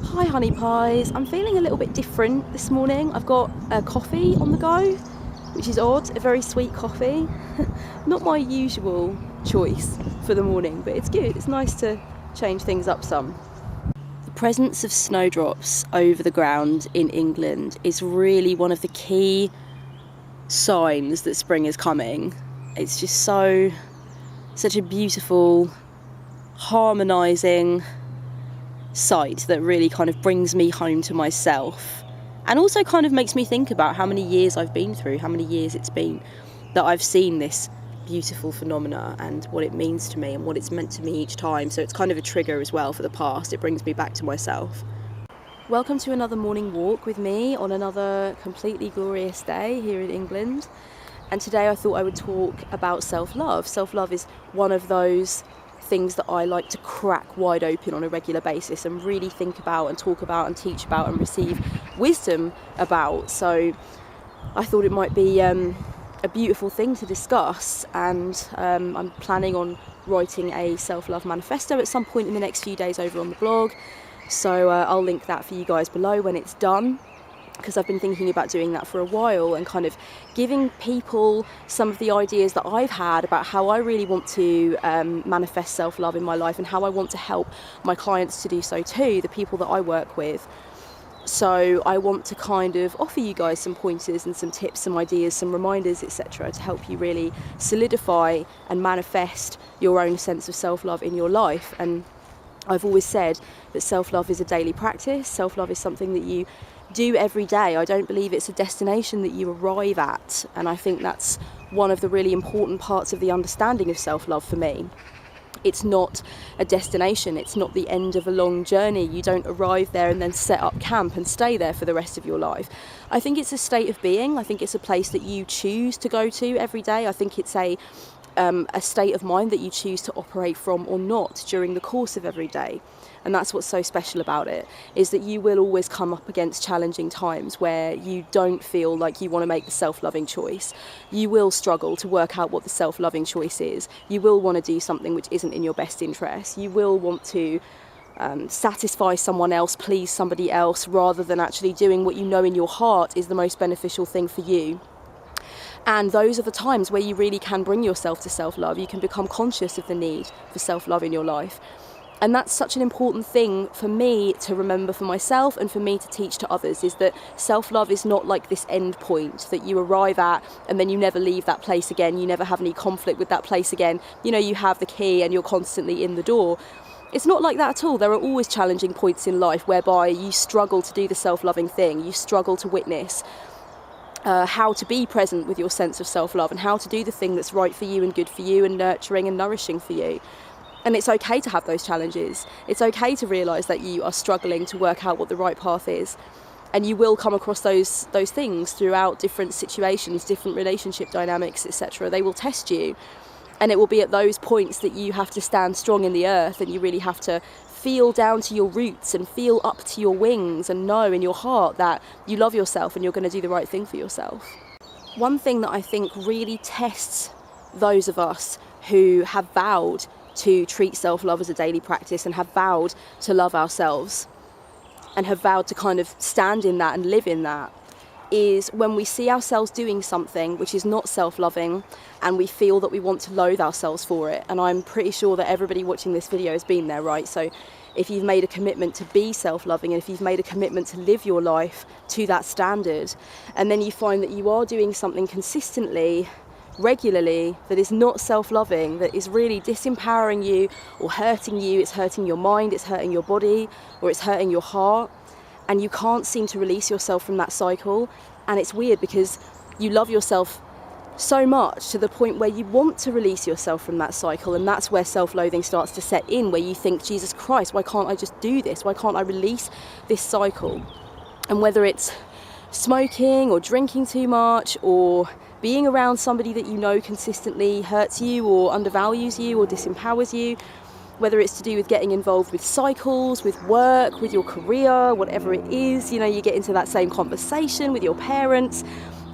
Hi honey pies, I'm feeling a little bit different this morning. I've got a coffee on the go, which is odd, a very sweet coffee. Not my usual choice for the morning, but it's good, it's nice to change things up some. The presence of snowdrops over the ground in England is really one of the key signs that spring is coming. It's just such a beautiful, harmonising sight that really kind of brings me home to myself, and also kind of makes me think about how many years I've been through, how many years it's been that I've seen this beautiful phenomena and what it means to me and what it's meant to me each time. So it's kind of a trigger as well for the past. It brings me back to myself. Welcome to another morning walk with me on another completely glorious day here in England. And today I thought I would talk about self-love. Self-love is one of those things that I like to crack wide open on a regular basis and really think about and talk about and teach about and receive wisdom about. So I thought it might be a beautiful thing to discuss, and I'm planning on writing a self-love manifesto at some point in the next few days over on the blog. So I'll link that for you guys below when it's done, because I've been thinking about doing that for a while and kind of giving people some of the ideas that I've had about how I really want to manifest self-love in my life, and how I want to help my clients to do so too, the people that I work with. So I want to kind of offer you guys some pointers and some tips, some ideas, some reminders, etc., to help you really solidify and manifest your own sense of self-love in your life. And I've always said that self-love is a daily practice. Self-love is something that you do every day. I don't believe it's a destination that you arrive at, and I think that's one of the really important parts of the understanding of self-love for me. It's not a destination, it's not the end of a long journey. You don't arrive there and then set up camp and stay there for the rest of your life. I think it's a state of being. I think it's a place that you choose to go to every day. I think it's a state of mind that you choose to operate from or not during the course of every day. And that's what's so special about it, is that you will always come up against challenging times where you don't feel like you want to make the self-loving choice. You will struggle to work out what the self-loving choice is. You will want to do something which isn't in your best interest. You will want to satisfy someone else, please somebody else, rather than actually doing what you know in your heart is the most beneficial thing for you. And those are the times where you really can bring yourself to self-love. You can become conscious of the need for self-love in your life. And that's such an important thing for me to remember for myself and for me to teach to others, is that self-love is not like this end point that you arrive at and then you never leave that place again. You never have any conflict with that place again. You know, you have the key and you're constantly in the door. It's not like that at all. There are always challenging points in life whereby you struggle to do the self-loving thing. You struggle to witness how to be present with your sense of self-love and how to do the thing that's right for you and good for you and nurturing and nourishing for you. And it's okay to have those challenges. It's okay to realise that you are struggling to work out what the right path is. And you will come across those things throughout different situations, different relationship dynamics, etc. They will test you. And it will be at those points that you have to stand strong in the earth, and you really have to feel down to your roots and feel up to your wings and know in your heart that you love yourself and you're going to do the right thing for yourself. One thing that I think really tests those of us who have vowed to treat self-love as a daily practice and have vowed to love ourselves and have vowed to kind of stand in that and live in that, is when we see ourselves doing something which is not self-loving and we feel that we want to loathe ourselves for it. And I'm pretty sure that everybody watching this video has been there, right? So if you've made a commitment to be self-loving and if you've made a commitment to live your life to that standard, and then you find that you are doing something consistently, regularly, that is not self-loving, that is really disempowering you or hurting you, it's hurting your mind, it's hurting your body, or it's hurting your heart, and you can't seem to release yourself from that cycle. And it's weird because you love yourself so much to the point where you want to release yourself from that cycle, and that's where self-loathing starts to set in, where you think, Jesus Christ, why can't I just do this? Why can't I release this cycle? And whether it's smoking or drinking too much or being around somebody that you know consistently hurts you or undervalues you or disempowers you, whether it's to do with getting involved with cycles, with work, with your career, whatever it is, you know, you get into that same conversation with your parents,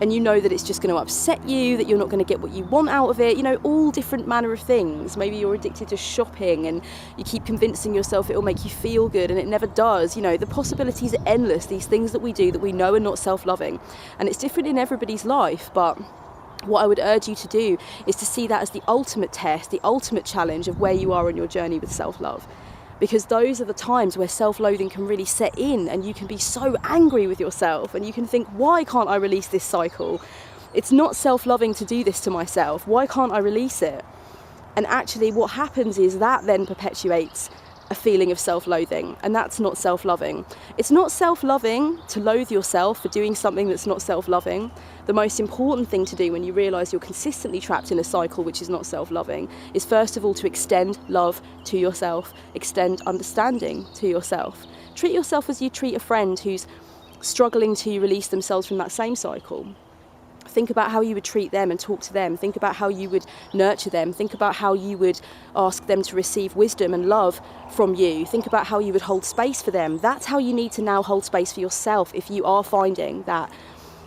and you know that it's just going to upset you, that you're not going to get what you want out of it, you know, all different manner of things. Maybe you're addicted to shopping and you keep convincing yourself it will make you feel good and it never does. You know, the possibilities are endless, these things that we do that we know are not self-loving, and it's different in everybody's life. But what I would urge you to do is to see that as the ultimate test, the ultimate challenge of where you are on your journey with self-love. Because those are the times where self-loathing can really set in, and you can be so angry with yourself and you can think, why can't I release this cycle? It's not self-loving to do this to myself. Why can't I release it? And actually what happens is that then perpetuates a feeling of self-loathing, and that's not self-loving. It's not self-loving to loathe yourself for doing something that's not self-loving. The most important thing to do when you realise you're consistently trapped in a cycle which is not self-loving is first of all to extend love to yourself, extend understanding to yourself. Treat yourself as you treat a friend who's struggling to release themselves from that same cycle. Think about how you would treat them and talk to them. Think about how you would nurture them. Think about how you would ask them to receive wisdom and love from you. Think about how you would hold space for them. That's how you need to now hold space for yourself if you are finding that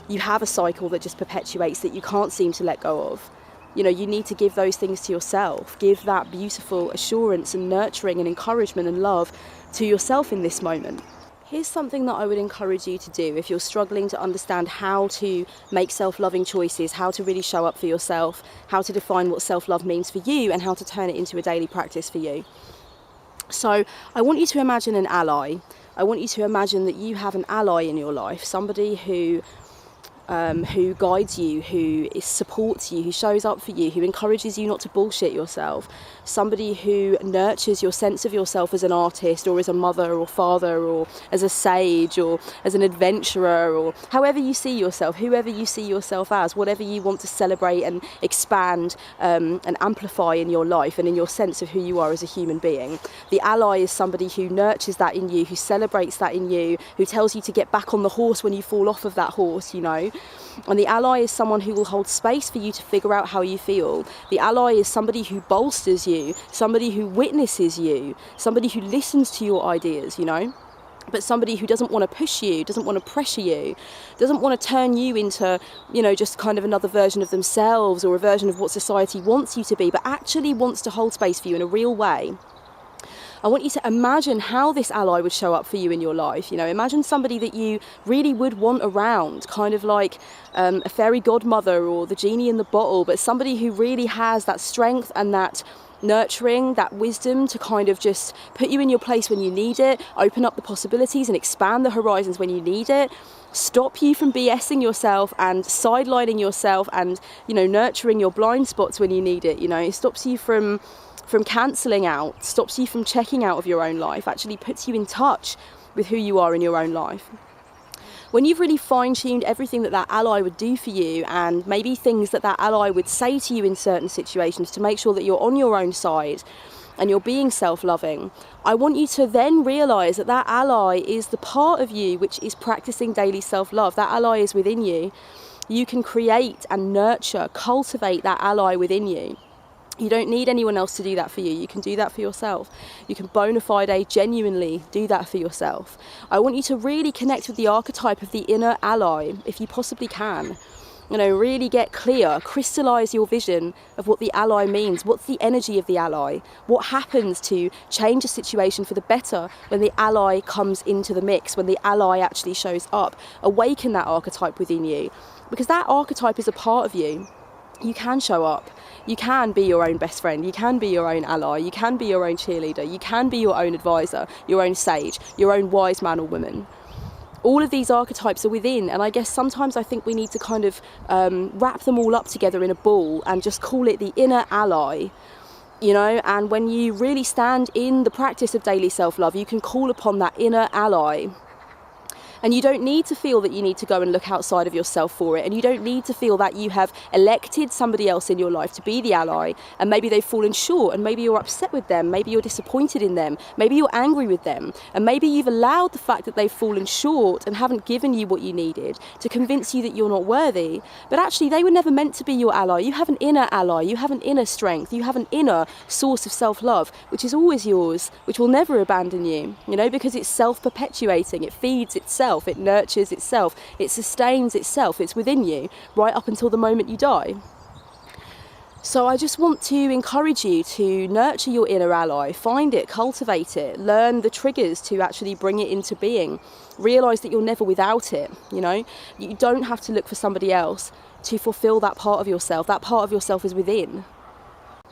you have a cycle that just perpetuates, that you can't seem to let go of. You know, you need to give those things to yourself. Give that beautiful assurance and nurturing and encouragement and love to yourself in this moment. Here's something that I would encourage you to do if you're struggling to understand how to make self-loving choices, how to really show up for yourself, how to define what self-love means for you, and how to turn it into a daily practice for you. So I want you to imagine an ally. I want you to imagine that you have an ally in your life, somebody who guides you, who supports you, who shows up for you, who encourages you not to bullshit yourself, somebody who nurtures your sense of yourself as an artist or as a mother or father or as a sage or as an adventurer, or however you see yourself, whoever you see yourself as, whatever you want to celebrate and expand and amplify in your life and in your sense of who you are as a human being. The ally is somebody who nurtures that in you, who celebrates that in you, who tells you to get back on the horse when you fall off of that horse, you know. And the ally is someone who will hold space for you to figure out how you feel. The ally is somebody who bolsters you, somebody who witnesses you, somebody who listens to your ideas, you know. But somebody who doesn't want to push you, doesn't want to pressure you, doesn't want to turn you into, you know, just kind of another version of themselves or a version of what society wants you to be, but actually wants to hold space for you in a real way. I want you to imagine how this ally would show up for you in your life. You know, imagine somebody that you really would want around, kind of like a fairy godmother or the genie in the bottle, but somebody who really has that strength and that nurturing, that wisdom to kind of just put you in your place when you need it, open up the possibilities and expand the horizons when you need it, stop you from BSing yourself and sidelining yourself and, you know, nurturing your blind spots when you need it. You know, it stops you from cancelling out, stops you from checking out of your own life, actually puts you in touch with who you are in your own life. When you've really fine-tuned everything that that ally would do for you, and maybe things that that ally would say to you in certain situations to make sure that you're on your own side and you're being self-loving, I want you to then realise that that ally is the part of you which is practicing daily self-love. That ally is within you. You can create and nurture, cultivate that ally within you. You don't need anyone else to do that for you. You can do that for yourself. You can bona fide, genuinely do that for yourself. I want you to really connect with the archetype of the inner ally, if you possibly can. You know, really get clear, crystallise your vision of what the ally means. What's the energy of the ally? What happens to change a situation for the better when the ally comes into the mix, when the ally actually shows up? Awaken that archetype within you, because that archetype is a part of you. You can show up. You can be your own best friend. You can be your own ally. You can be your own cheerleader. You can be your own advisor, your own sage, your own wise man or woman. All of these archetypes are within, and I guess sometimes I think we need to kind of wrap them all up together in a ball and just call it the inner ally. You know, and when you really stand in the practice of daily self-love, you can call upon that inner ally. And you don't need to feel that you need to go and look outside of yourself for it. And you don't need to feel that you have elected somebody else in your life to be the ally. And maybe they've fallen short, and maybe you're upset with them. Maybe you're disappointed in them. Maybe you're angry with them. And maybe you've allowed the fact that they've fallen short and haven't given you what you needed to convince you that you're not worthy. But actually, they were never meant to be your ally. You have an inner ally. You have an inner strength. You have an inner source of self-love, which is always yours, which will never abandon you, you know, because it's self-perpetuating. It feeds itself. itself, it nurtures itself, it sustains itself, it's within you right up until the moment you die. So I just want to encourage you to nurture your inner ally, find it, cultivate it, learn the triggers to actually bring it into being. Realise that you're never without it, you know. You don't have to look for somebody else to fulfil that part of yourself. That part of yourself is within.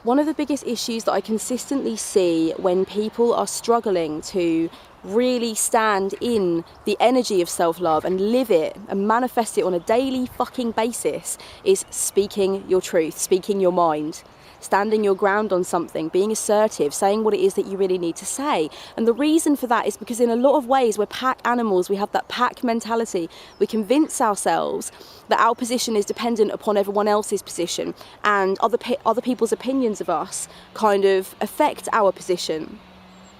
One of the biggest issues that I consistently see when people are struggling to really stand in the energy of self-love and live it and manifest it on a daily fucking basis is speaking your truth, speaking your mind, standing your ground on something, being assertive, saying what it is that you really need to say. And the reason for that is because in a lot of ways we're pack animals, we have that pack mentality. We convince ourselves that our position is dependent upon everyone else's position, and other people's opinions of us kind of affect our position.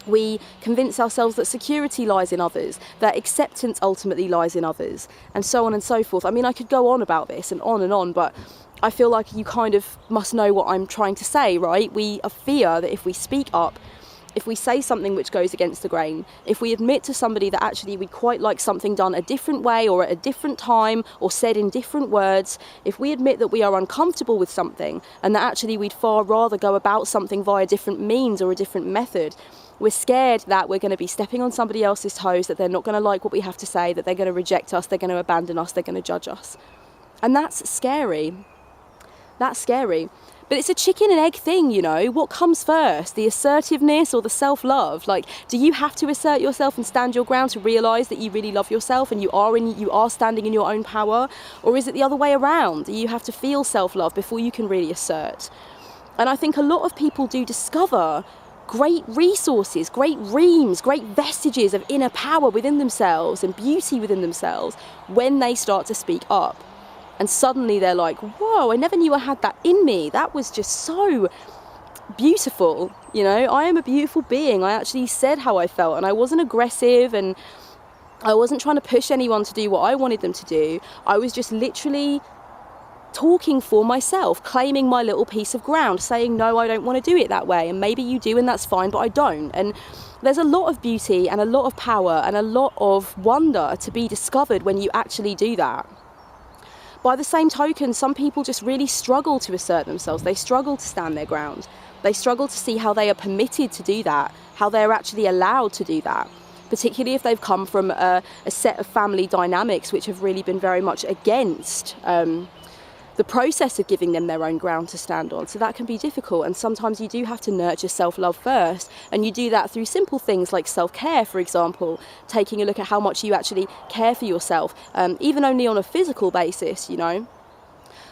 We convince ourselves that security lies in others, that acceptance ultimately lies in others, and so on and so forth. I mean, I could go on about this and on, but I feel like you kind of must know what I'm trying to say, right? We fear that if we speak up, if we say something which goes against the grain, if we admit to somebody that actually we'd quite like something done a different way or at a different time or said in different words, if we admit that we are uncomfortable with something and that actually we'd far rather go about something via different means or a different method, we're scared that we're going to be stepping on somebody else's toes, that they're not going to like what we have to say, that they're going to reject us, they're going to abandon us, they're going to judge us. And that's scary. That's scary. But it's a chicken and egg thing, you know. What comes first, the assertiveness or the self-love? Like, do you have to assert yourself and stand your ground to realise that you really love yourself and you are standing in your own power? Or is it the other way around? Do you have to feel self-love before you can really assert? And I think a lot of people do discover great resources, great reams, great vestiges of inner power within themselves and beauty within themselves when they start to speak up. And suddenly they're like, whoa, I never knew I had that in me. That was just so beautiful. You know, I am a beautiful being. I actually said how I felt and I wasn't aggressive and I wasn't trying to push anyone to do what I wanted them to do. I was just literally talking for myself, claiming my little piece of ground, saying, no, I don't want to do it that way. And maybe you do and that's fine, but I don't. And there's a lot of beauty and a lot of power and a lot of wonder to be discovered when you actually do that. By the same token, some people just really struggle to assert themselves. They struggle to stand their ground. They struggle to see how they are permitted to do that, how they're actually allowed to do that, particularly if they've come from a set of family dynamics which have really been very much against the process of giving them their own ground to stand on. So that can be difficult, and sometimes you do have to nurture self-love first, and you do that through simple things like self-care, for example, taking a look at how much you actually care for yourself, even only on a physical basis, you know.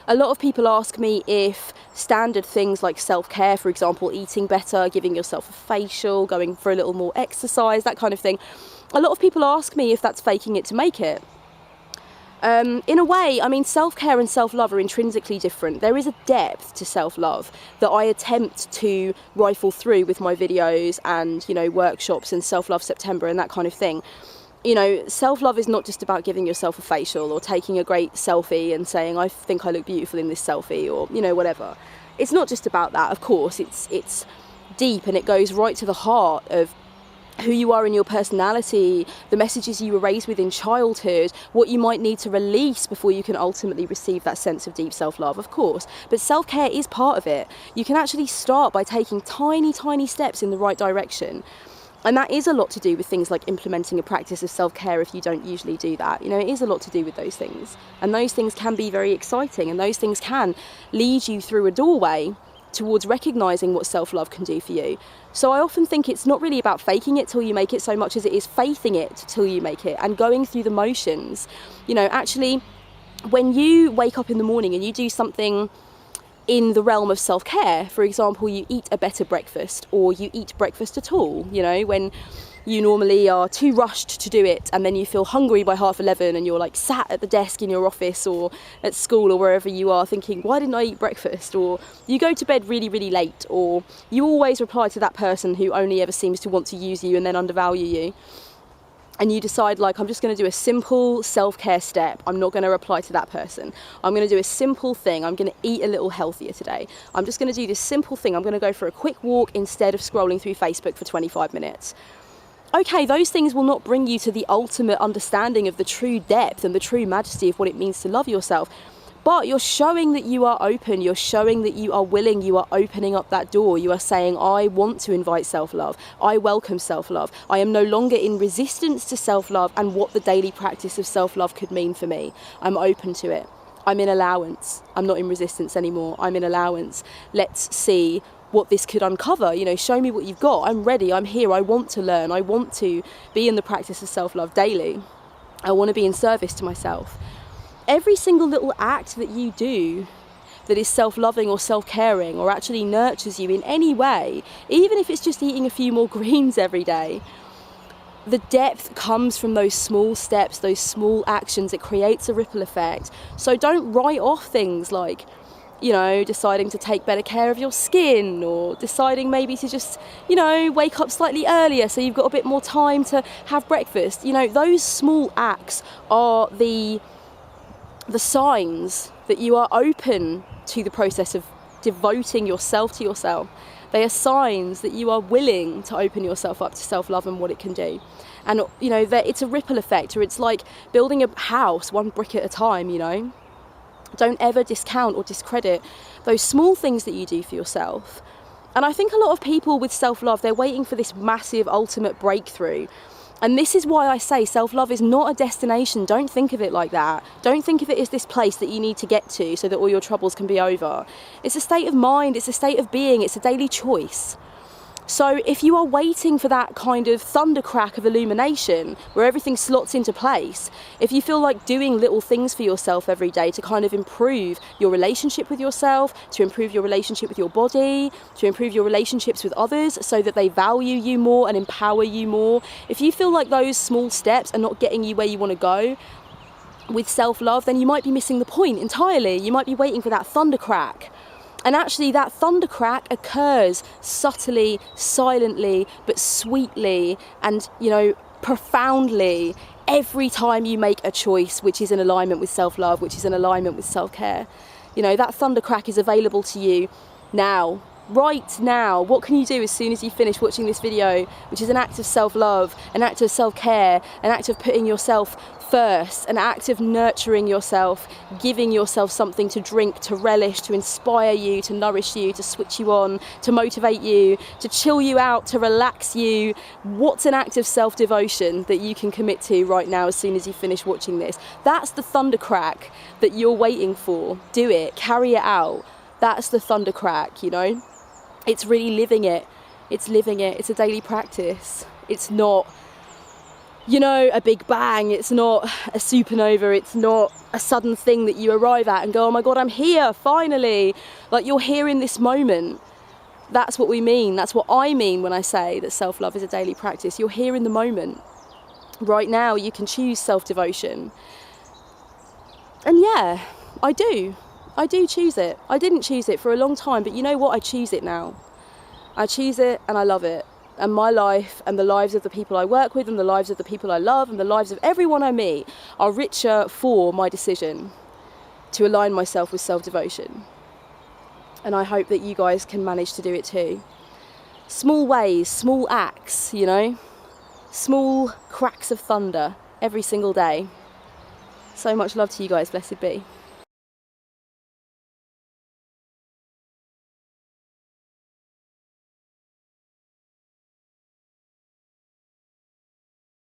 A lot of people ask me if standard things like self-care, for example, eating better, giving yourself a facial, going for a little more exercise, that kind of thing, a lot of people ask me if that's faking it to make it. In a way, I mean, self-care and self-love are intrinsically different. There is a depth to self-love that I attempt to rifle through with my videos and, you know, workshops and Self-Love September and that kind of thing. You know, self-love is not just about giving yourself a facial or taking a great selfie and saying, I think I look beautiful in this selfie, or, you know, whatever. It's not just about that, of course. It's deep, and it goes right to the heart of who you are in your personality, the messages you were raised with in childhood, what you might need to release before you can ultimately receive that sense of deep self-love, of course. But self-care is part of it. You can actually start by taking tiny, tiny steps in the right direction. And that is a lot to do with things like implementing a practice of self-care if you don't usually do that. You know, it is a lot to do with those things. And those things can be very exciting, and those things can lead you through a doorway towards recognising what self-love can do for you. So I often think it's not really about faking it till you make it so much as it is faithing it till you make it and going through the motions. You know, actually, when you wake up in the morning and you do something in the realm of self-care, for example, you eat a better breakfast, or you eat breakfast at all, you know, when you normally are too rushed to do it and then you feel hungry by 11:30 and you're like sat at the desk in your office or at school or wherever you are thinking, why didn't I eat breakfast? Or you go to bed really, really late, or you always reply to that person who only ever seems to want to use you and then undervalue you. And you decide, like, I'm just going to do a simple self-care step. I'm not going to reply to that person. I'm going to do a simple thing. I'm going to eat a little healthier today. I'm just going to do this simple thing. I'm going to go for a quick walk instead of scrolling through Facebook for 25 minutes. Okay, those things will not bring you to the ultimate understanding of the true depth and the true majesty of what it means to love yourself. But you're showing that you are open, you're showing that you are willing, you are opening up that door. You are saying, I want to invite self-love, I welcome self-love. I am no longer in resistance to self-love and what the daily practice of self-love could mean for me. I'm open to it. I'm in allowance. I'm not in resistance anymore. I'm in allowance. Let's see what this could uncover. You know, show me what you've got. I'm ready. I'm here. I want to learn. I want to be in the practice of self-love daily. I want to be in service to myself. Every single little act that you do that is self-loving or self-caring or actually nurtures you in any way, even if it's just eating a few more greens every day, the depth comes from those small steps, those small actions. It creates a ripple effect. So don't write off things like, you know, deciding to take better care of your skin, or deciding maybe to just, you know, wake up slightly earlier so you've got a bit more time to have breakfast. You know, those small acts are the signs that you are open to the process of devoting yourself to yourself. They are signs that you are willing to open yourself up to self-love and what it can do. And, you know, it's a ripple effect, or it's like building a house one brick at a time, you know. Don't ever discount or discredit those small things that you do for yourself. And I think a lot of people with self-love, they're waiting for this massive ultimate breakthrough. And this is why I say self-love is not a destination. Don't think of it like that. Don't think of it as this place that you need to get to so that all your troubles can be over. It's a state of mind, it's a state of being, it's a daily choice. So if you are waiting for that kind of thundercrack of illumination where everything slots into place, if you feel like doing little things for yourself every day to kind of improve your relationship with yourself, to improve your relationship with your body, to improve your relationships with others so that they value you more and empower you more, if you feel like those small steps are not getting you where you want to go with self-love, then you might be missing the point entirely. You might be waiting for that thundercrack. And actually that thundercrack occurs subtly, silently, but sweetly and, you know, profoundly every time you make a choice which is in alignment with self-love, which is in alignment with self-care. You know, that thundercrack is available to you now, right now. What can you do as soon as you finish watching this video, which is an act of self-love, an act of self-care, an act of putting yourself first, an act of nurturing yourself, giving yourself something to drink, to relish, to inspire you, to nourish you, to switch you on, to motivate you, to chill you out, to relax you. What's an act of self-devotion that you can commit to right now as soon as you finish watching this? That's the thundercrack that you're waiting for. Do it, carry it out. That's the thundercrack, you know? It's really living it. It's living it. It's a daily practice. It's not, you know, a big bang. It's not a supernova. It's not a sudden thing that you arrive at and go, oh my God, I'm here, finally. Like, you're here in this moment. That's what we mean. That's what I mean when I say that self-love is a daily practice. You're here in the moment. Right now, you can choose self-devotion. And yeah, I do choose it. I didn't choose it for a long time, but you know what? I choose it now. I choose it and I love it. And my life and the lives of the people I work with and the lives of the people I love and the lives of everyone I meet are richer for my decision to align myself with self-devotion. And I hope that you guys can manage to do it too. Small ways, small acts, you know, small cracks of thunder every single day. So much love to you guys. Blessed be.